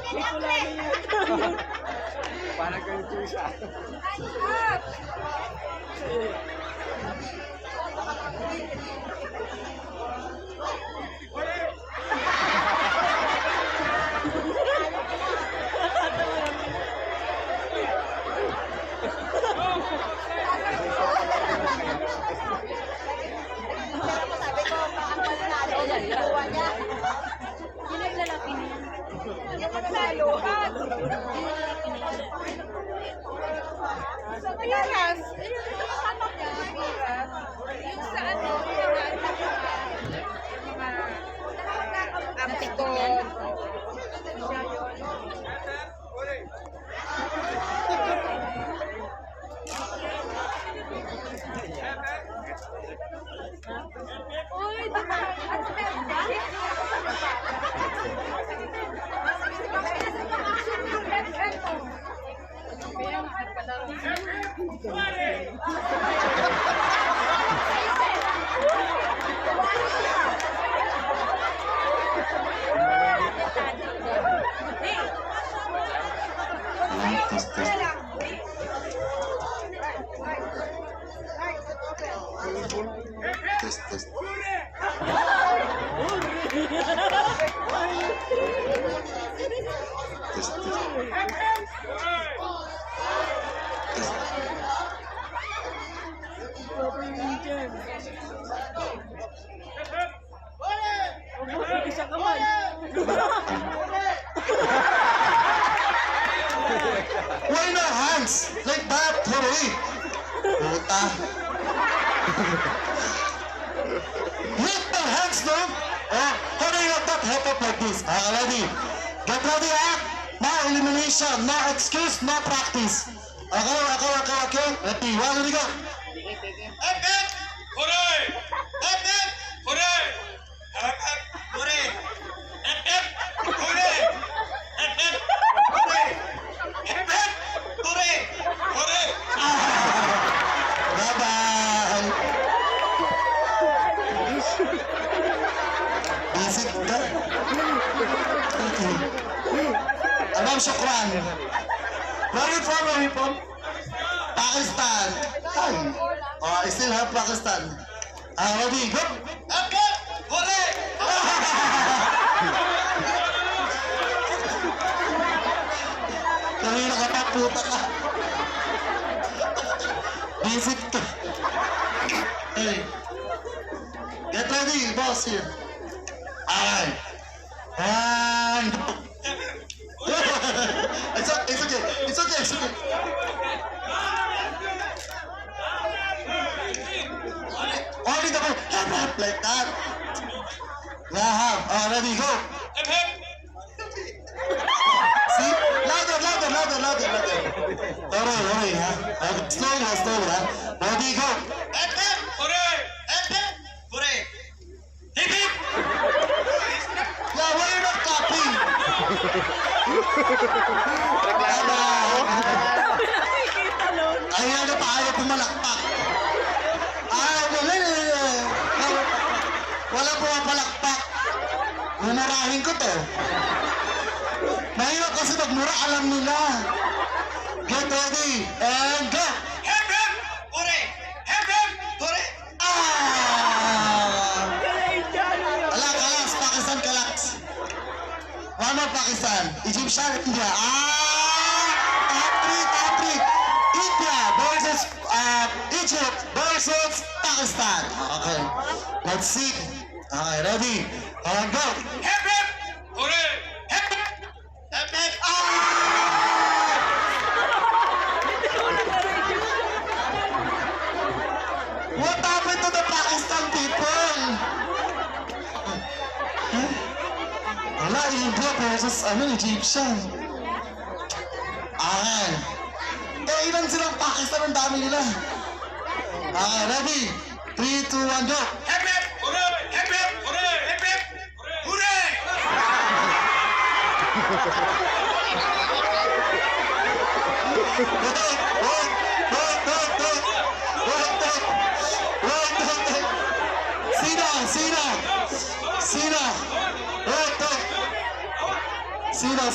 Bicolano yun. Parang ganito yung isa. Sabi ko, ang pananalo niya, ginawa niya. Yung naglalaki na yan. Yung naglaluhan. Sa Piras, yung kasama niya, Piras, yung sa ano, yung mga aptikon. Siya yun. Uy, baka ano meron ba? Test, test. Test, test. Isa kamay. Why no hands? Like that, hurry! Puta. Hit the hands, no? Hurry up that, hit up like this. Ready? Get ready, No elimination, no excuse, no practice. Okay. Ready, 1, ready, go. Up, hooray! Up, hooray! Up, hooray! Up, hooray! Up, hooray! Up, hooray! Hooray! Bye-bye! Visit ka? Okay. Anong syukran? Where you from? Pakistan. Hi. Oh, I still have Pakistan. Ready, go! Up, hooray! Kanina ka pa, puta ka. Visit ka. Hey. Get ready, boss here. Alright. And go. It's okay. Only the hep like that. Now, ready, go. See? Louder. Hurry, huh? Slowly, huh? Ready, go. Hooray! Hooray! Hip, hip! Yeah, why you not copying? Ayaw na pa, ayaw pumalakpak. Wala pumapalakpak. Mumurahin ko to. Mahirap kasi magmura, alam nila. Get ready, and go! Hip, hip! Hooray! Hip, hip! Hooray! Kalas, Pakistan, kalas. One more Pakistan. Egyptian, India. Top three. India versus Egypt versus Pakistan. Okay, let's see. Okay, ready? Go. Hip, hip! Hooray! Hip, hip! Hip, hip! What happened to the Pakistan people? Wala, India versus Egyptian. Okay. Ilan silang Pakistan, ang dami nila. Okay, ready? 3, 2, 1, go! Hip, hip! Hooray! Hip, hip! Hooray! Hip, hip! Hooray! Sino? Sino?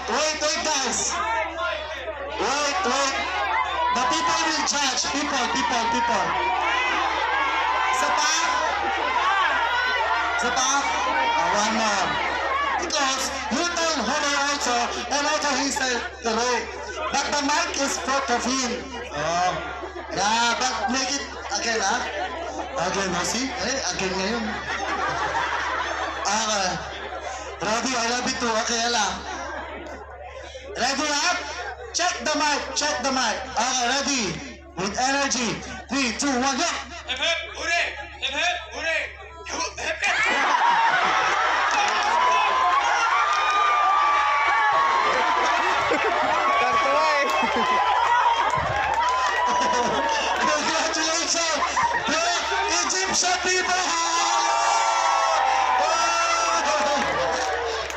Wait, guys. Wait. The people will judge. People. Sa pa? One more. Because you told Homer also, and also he said correct. But the mic is for Kevin. Oh. Yeah, but make it again, ha? Again, no? See? Again ngayon. Okay. Ready? I love you too. Okay, ala. Ready up? Check the mic. Okay, ready? With energy. 3, 2, 1, go! Hip hip, hooray! Hip hip, hooray! Hip hip! Kartuwa eh. Congratulations! The Egyptian people!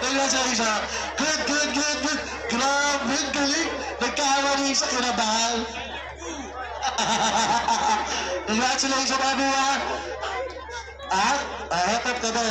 Congratulations! Good. Grabe, galing. Nagkamali sa kinabahan. Congratulations, everyone! Hep ka din.